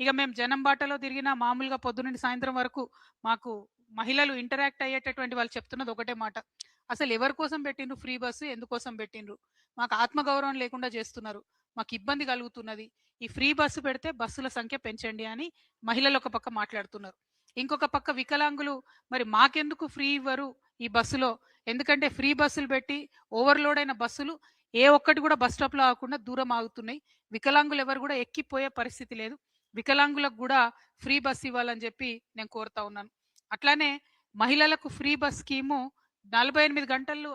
ఇక మేము జనం బాటలో తిరిగిన మామూలుగా పొద్దునుండి సాయంత్రం వరకు మాకు మహిళలు ఇంటరాక్ట్ అయ్యేటటువంటి వాళ్ళు చెప్తున్నది ఒకటే మాట. అసలు ఎవరి కోసం పెట్టిండ్రు ఫ్రీ బస్సు? ఎందుకోసం పెట్టిండ్రు? మాకు ఆత్మగౌరవం లేకుండా చేస్తున్నారు. మాకు ఇబ్బంది కలుగుతున్నది. ఈ ఫ్రీ బస్సు పెడితే బస్సుల సంఖ్య పెంచండి అని మహిళలు ఒక పక్క మాట్లాడుతున్నారు. ఇంకొక పక్క వికలాంగులు మరి మాకెందుకు ఫ్రీ ఇవ్వరు ఈ బస్సులో? ఎందుకంటే ఫ్రీ బస్సులు పెట్టి ఓవర్‌లోడ్ అయిన బస్సులు ఏ ఒక్కటి కూడా బస్ స్టాప్‌లో ఆగకుండా దూరం ఆగుతున్నాయి. వికలాంగులు ఎవరు కూడా ఎక్కిపోయే పరిస్థితి లేదు. వికలాంగులకు కూడా ఫ్రీ బస్ ఇవ్వాలని చెప్పి నేను కోరుతా ఉన్నాను. అట్లానే మహిళలకు ఫ్రీ బస్ స్కీము 48 గంటల్లో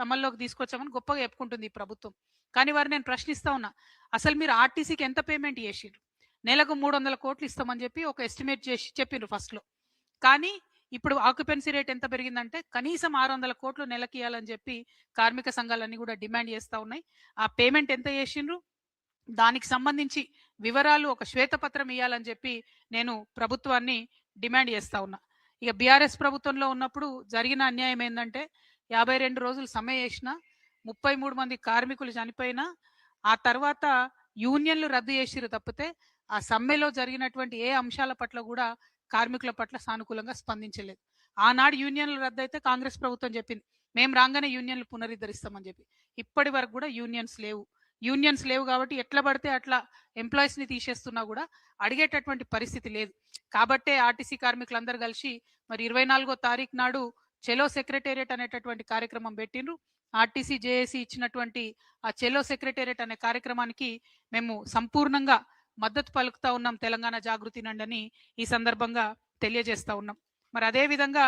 అమల్లోకి తీసుకొచ్చామని గొప్పగా చెప్పుకుంటుంది ఈ ప్రభుత్వం. కానీ వారిని నేను ప్రశ్నిస్తా ఉన్నా. అసలు మీరు ఆర్టీసీకి ఎంత పేమెంట్ చేసిండ్రు? నెలకు 300 కోట్లు ఇస్తామని చెప్పి ఒక ఎస్టిమేట్ చేసి చెప్పిండ్రు ఫస్ట్‌లో. కానీ ఇప్పుడు ఆక్యుపెన్సీ రేట్ ఎంత పెరిగిందంటే కనీసం 600 కోట్లు నెలకి ఇయ్యాలని చెప్పి కార్మిక సంఘాలన్నీ కూడా డిమాండ్ చేస్తా ఉన్నాయి. ఆ పేమెంట్ ఎంత చేసిండ్రు? దానికి సంబంధించి వివరాలు ఒక శ్వేతపత్రం ఇయ్యాలని చెప్పి నేను ప్రభుత్వాన్ని డిమాండ్ చేస్తా ఉన్నా. ఇక బీఆర్ఎస్ ప్రభుత్వంలో ఉన్నప్పుడు జరిగిన అన్యాయం ఏందంటే 52 రోజులు సమ్మె చేసినా, 33 మంది కార్మికులు చనిపోయినా, ఆ తర్వాత యూనియన్లు రద్దు చేసిర్రు తప్పితే, ఆ సమ్మెలో జరిగినటువంటి ఏ అంశాల పట్ల కూడా కార్మికుల పట్ల సానుకూలంగా స్పందించలేదు. ఆనాడు యూనియన్లు రద్దయితే కాంగ్రెస్ ప్రభుత్వం చెప్పింది, మేము రాగానే యూనియన్లు పునరుద్ధరిస్తామని చెప్పి. ఇప్పటి వరకు కూడా యూనియన్స్ లేవు. యూనియన్స్ లేవు కాబట్టి ఎట్లా పడితే అట్లా ఎంప్లాయీస్‌ని తీసేస్తున్నా కూడా అడిగేటటువంటి పరిస్థితి లేదు. కాబట్టే ఆర్టీసీ కార్మికులందరూ కలిసి మరి 24వ తారీఖు నాడు చెలో సెక్రటేరియట్ అనేటటువంటి కార్యక్రమం పెట్టిండ్రు. ఆర్టీసీ, జేఏసీ ఇచ్చినటువంటి ఆ చెలో సెక్రటేరియట్ అనే కార్యక్రమానికి మేము సంపూర్ణంగా మద్దతు పలుకుతా ఉన్నాం. తెలంగాణ జాగృతి నండని ఈ సందర్భంగా తెలియజేస్తా ఉన్నాం. మరి అదే విధంగా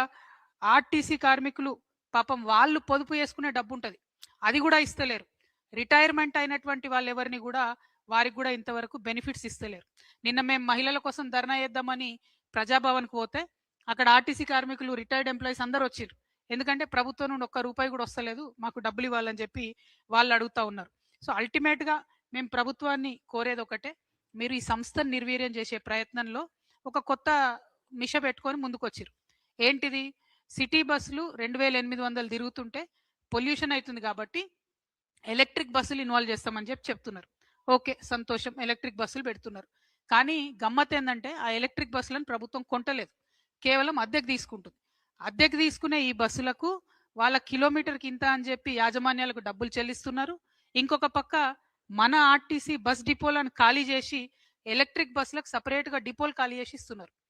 ఆర్టీసీ కార్మికులు పాపం వాళ్ళు పొదుపు చేసుకునే డబ్బు ఉంటది. అది కూడా ఇస్తలేరు. రిటైర్మెంట్ అయినటువంటి వాళ్ళు ఎవరిని కూడా వారికి కూడా ఇంతవరకు బెనిఫిట్స్ ఇస్తలేరు. నిన్న మేము మహిళల కోసం ధర్నా చేద్దామని ప్రజాభవన్‌కి పోతే అక్కడ ఆర్టీసీ కార్మికులు రిటైర్డ్ ఎంప్లాయీస్ అందరూ వచ్చిర్రు. ఎందుకంటే ప్రభుత్వం నుండి ఒక్క రూపాయి కూడా వస్తలేదు. మాకు డబ్బులు ఇవ్వాలని చెప్పి వాళ్ళు అడుగుతా ఉన్నారు. సో అల్టిమేట్‌గా మేము ప్రభుత్వాన్ని కోరేది ఒకటే. మీరు ఈ సంస్థను నిర్వీర్యం చేసే ప్రయత్నంలో ఒక కొత్త మిష పెట్టుకొని ముందుకొచ్చిర్రు. ఏంటిది? సిటీ బస్సులు 2800 తిరుగుతుంటే పొల్యూషన్ అయితుంది కాబట్టి ఎలక్ట్రిక్ బస్సులు ఇన్వాల్వ్ చేస్తామని చెప్తున్నారు. ఓకే, సంతోషం, ఎలక్ట్రిక్ బస్సులు పెడుతున్నారు. కానీ గమ్మత్ ఏందంటే ఆ ఎలక్ట్రిక్ బస్సులను ప్రభుత్వం కొంటలేదు. కేవలం అద్దెకు తీసుకుంటుంది. అద్దెకు తీసుకునే ఈ బస్సులకు వాళ్ళ కిలోమీటర్‌కి ఇంత అని చెప్పి యాజమాన్యాలకు డబ్బులు చెల్లిస్తున్నారు. ఇంకొక పక్క మన ఆర్టీసీ బస్ డిపోలను ఖాళీ చేసి ఎలక్ట్రిక్ బస్సులకు సెపరేట్‌గా డిపోలు ఖాళీ చేసి ఇస్తున్నారు.